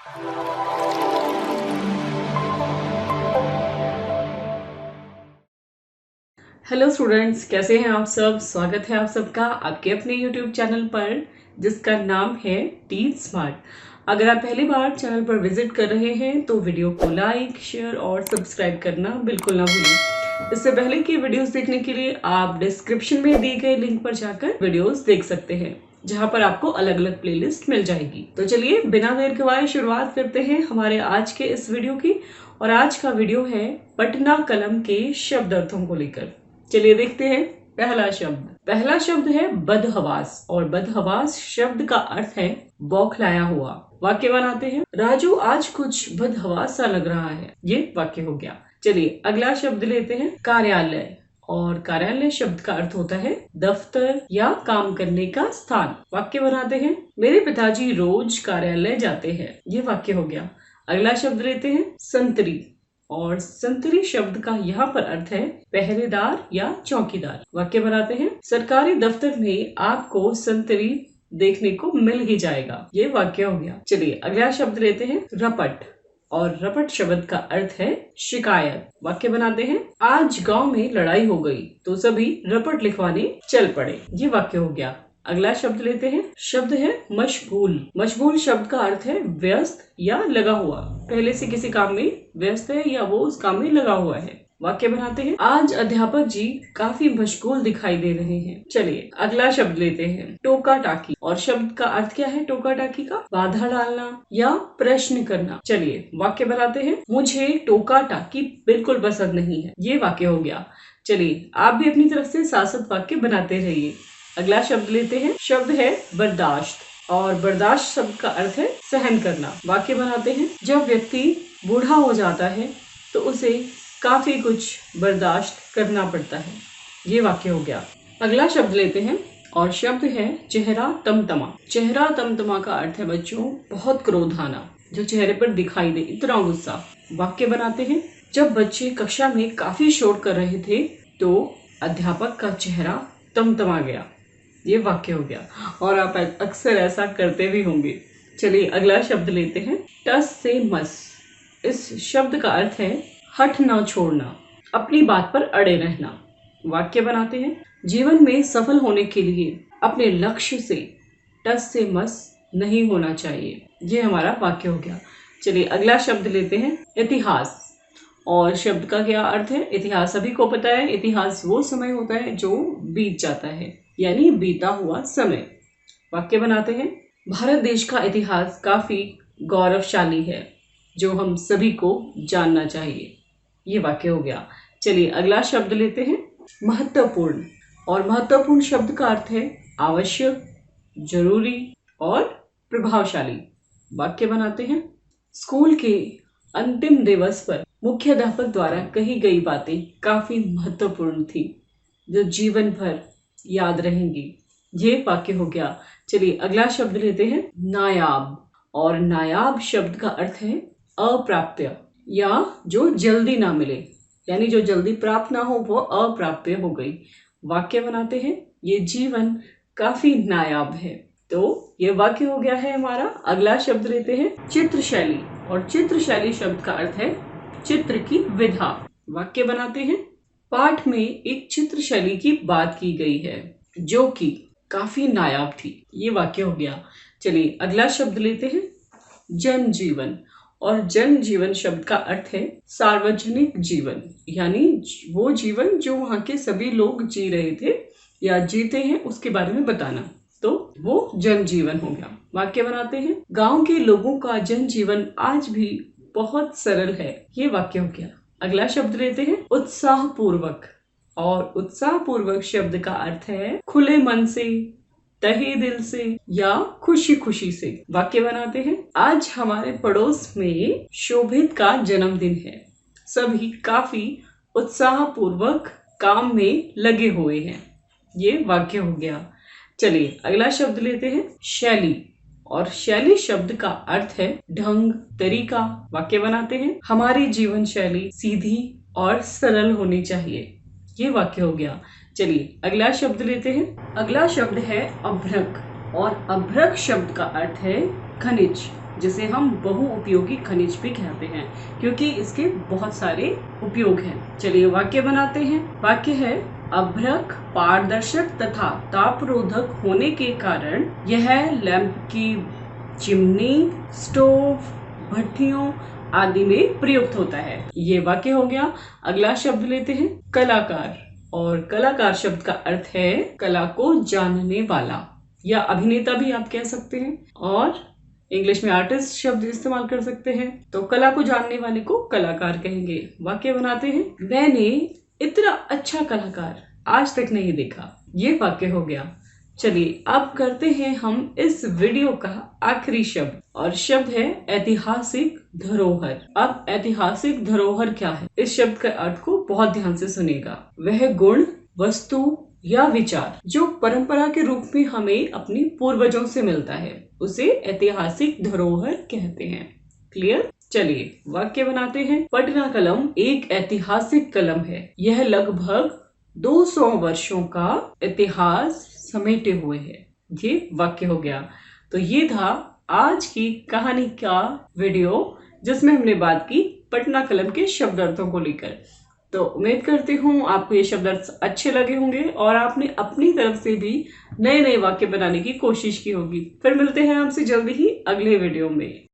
Hello students, कैसे हैं आप सब। स्वागत है आप सबका आपके अपने यूट्यूब चैनल पर जिसका नाम है टीच स्मार्ट। अगर आप पहली बार चैनल पर विजिट कर रहे हैं तो वीडियो को लाइक, शेयर और सब्सक्राइब करना बिल्कुल ना भूलें। इससे पहले की वीडियोस देखने के लिए आप डिस्क्रिप्शन में दिए गए लिंक पर जाकर वीडियोस देख सकते हैं, जहां पर आपको अलग अलग प्लेलिस्ट मिल जाएगी। तो चलिए बिना देर के बाद शुरुआत करते हैं हमारे आज के इस वीडियो की। और आज का वीडियो है पटना कलम के शब्द अर्थों को लेकर। चलिए देखते हैं। पहला शब्द है बदहवास, और बदहवास शब्द का अर्थ है बौखलाया हुआ। वाक्य बनाते हैं, राजू आज कुछ बदहवास सा लग रहा है। ये वाक्य हो गया। चलिए अगला शब्द लेते हैं, कार्यालय। और कार्यालय शब्द का अर्थ होता है दफ्तर या काम करने का स्थान। वाक्य बनाते हैं, मेरे पिताजी रोज कार्यालय जाते हैं। ये वाक्य हो गया। अगला शब्द लेते हैं, संतरी। और संतरी शब्द का यहाँ पर अर्थ है पहरेदार या चौकीदार। वाक्य बनाते हैं, सरकारी दफ्तर में आपको संतरी देखने को मिल ही जाएगा। ये वाक्य हो गया। चलिए अगला शब्द लेते हैं, रपट। और रपट शब्द का अर्थ है शिकायत। वाक्य बनाते हैं, आज गांव में लड़ाई हो गई तो सभी रपट लिखवाने चल पड़े। ये वाक्य हो गया। अगला शब्द लेते हैं, शब्द है मशगूल। मशगूल शब्द का अर्थ है व्यस्त या लगा हुआ। पहले से किसी काम में व्यस्त है या वो उस काम में लगा हुआ है। वाक्य बनाते हैं, आज अध्यापक जी काफी मशगूल दिखाई दे रहे हैं। चलिए अगला शब्द लेते हैं, टोका टाकी। और शब्द का अर्थ क्या है टोका टाकी का? बाधा डालना या प्रश्न करना। चलिए वाक्य बनाते हैं, मुझे टोका टाकी बिल्कुल पसंद नहीं है। ये वाक्य हो गया। चलिए आप भी अपनी तरफ से 7 वाक्य बनाते रहिए। अगला शब्द लेते हैं, शब्द है बर्दाश्त। और बर्दाश्त शब्द का अर्थ है सहन करना। वाक्य बनाते हैं, जब व्यक्ति बूढ़ा हो जाता है तो उसे काफी कुछ बर्दाश्त करना पड़ता है। ये वाक्य हो गया। अगला शब्द लेते हैं और शब्द है चेहरा तमतमा। चेहरा तमतमा का अर्थ है बच्चों बहुत क्रोध आना, जो चेहरे पर दिखाई दे, इतना गुस्सा। वाक्य बनाते हैं, जब बच्चे कक्षा में काफी शोर कर रहे थे तो अध्यापक का चेहरा तमतमा गया। ये वाक्य हो गया। और आप अक्सर ऐसा करते भी होंगे। चलिए अगला शब्द लेते हैं, टस से मस। इस शब्द का अर्थ है हठ न छोड़ना, अपनी बात पर अड़े रहना। वाक्य बनाते हैं, जीवन में सफल होने के लिए अपने लक्ष्य से टस से मस नहीं होना चाहिए। ये हमारा वाक्य हो गया। चलिए अगला शब्द लेते हैं, इतिहास। और शब्द का क्या अर्थ है? इतिहास सभी को पता है, इतिहास वो समय होता है जो बीत जाता है, यानी बीता हुआ समय। वाक्य बनाते हैं, भारत देश का इतिहास काफी गौरवशाली है जो हम सभी को जानना चाहिए। ये वाक्य हो गया। चलिए अगला शब्द लेते हैं, महत्वपूर्ण। और महत्वपूर्ण शब्द का अर्थ है आवश्यक, जरूरी और प्रभावशाली। वाक्य बनाते हैं, स्कूल के अंतिम दिवस पर मुख्याध्यापक द्वारा कही गई बातें काफी महत्वपूर्ण थी जो जीवन भर याद रहेंगी। ये वाक्य हो गया। चलिए अगला शब्द लेते हैं, नायाब। और नायाब शब्द का अर्थ है अप्राप्य या जो जल्दी ना मिले, यानी जो जल्दी प्राप्त ना हो वो अप्राप्य हो गई। वाक्य बनाते हैं, ये जीवन काफी नायाब है। तो ये वाक्य हो गया है हमारा। अगला शब्द लेते हैं, चित्रशैली। और चित्रशैली शब्द का अर्थ है चित्र की विधा। वाक्य बनाते हैं, पाठ में एक चित्रशैली की बात की गई है जो कि काफी नायाब थी। ये वाक्य हो गया। चलिए अगला शब्द लेते हैं, जनजीवन। और जनजीवन शब्द का अर्थ है सार्वजनिक जीवन, यानी वो जीवन जो वहाँ के सभी लोग जी रहे थे या जीते हैं उसके बारे में बताना, तो वो जनजीवन हो गया। वाक्य बनाते हैं, गांव के लोगों का जनजीवन आज भी बहुत सरल है। ये वाक्य हो गया। अगला शब्द लेते हैं, उत्साहपूर्वक। और उत्साहपूर्वक शब्द का अर्थ है खुले मन से, तहे दिल से या खुशी खुशी से। वाक्य बनाते हैं, आज हमारे पड़ोस में शोभित का जन्मदिन है, सभी काफी उत्साहपूर्वक काम में लगे हुए हैं। ये वाक्य हो गया। चलिए अगला शब्द लेते हैं, शैली। और शैली शब्द का अर्थ है ढंग, तरीका। वाक्य बनाते हैं, हमारी जीवन शैली सीधी और सरल होनी चाहिए। ये वाक्य हो गया। चलिए अगला शब्द लेते हैं। अगला शब्द है अभ्रक। और अभ्रक शब्द का अर्थ है खनिज। जिसे हम बहुउपयोगी खनिज भी कहते हैं, क्योंकि इसके बहुत सारे उपयोग हैं। चलिए वाक्य बनाते हैं। वाक्य है, अभ्रक पारदर्शक तथा तापरोधक होने के कारण यह लैंप की चिमनी, स्टोव, भट्टियों आदि में प्रयुक्त होता है। ये वाक्य हो गया। अगला शब्द लेते हैं, कलाकार। और कलाकार शब्द का अर्थ है कला को जानने वाला या अभिनेता भी आप कह सकते हैं, और इंग्लिश में आर्टिस्ट शब्द इस्तेमाल कर सकते हैं। तो कला को जानने वाले को कलाकार कहेंगे। वाक्य बनाते हैं, मैंने इतना अच्छा कलाकार आज तक नहीं देखा। ये वाक्य हो गया। चलिए अब करते हैं हम इस वीडियो का आखिरी शब्द, और शब्द है ऐतिहासिक धरोहर। अब ऐतिहासिक धरोहर क्या है? इस शब्द के अर्थ को बहुत ध्यान से सुनेगा। वह गुण, वस्तु या विचार जो परंपरा के रूप में हमें अपने पूर्वजों से मिलता है, उसे ऐतिहासिक धरोहर कहते हैं। क्लियर? चलिए वाक्य बनाते हैं। पटना कलम एक ऐतिहासिक कलम है। यह लगभग 200 वर्षों का इतिहास समेटे हुए है। ये वाक्य हो गया। तो ये था आज की कहानी का वीडियो, जिसमें हमने बात की पटना कलम के शब्द अर्थों को लेकर। तो उम्मीद करती हूँ आपको ये शब्द अर्थ अच्छे लगे होंगे और आपने अपनी तरफ से भी नए नए वाक्य बनाने की कोशिश की होगी। फिर मिलते हैं आपसे जल्दी ही अगले वीडियो में।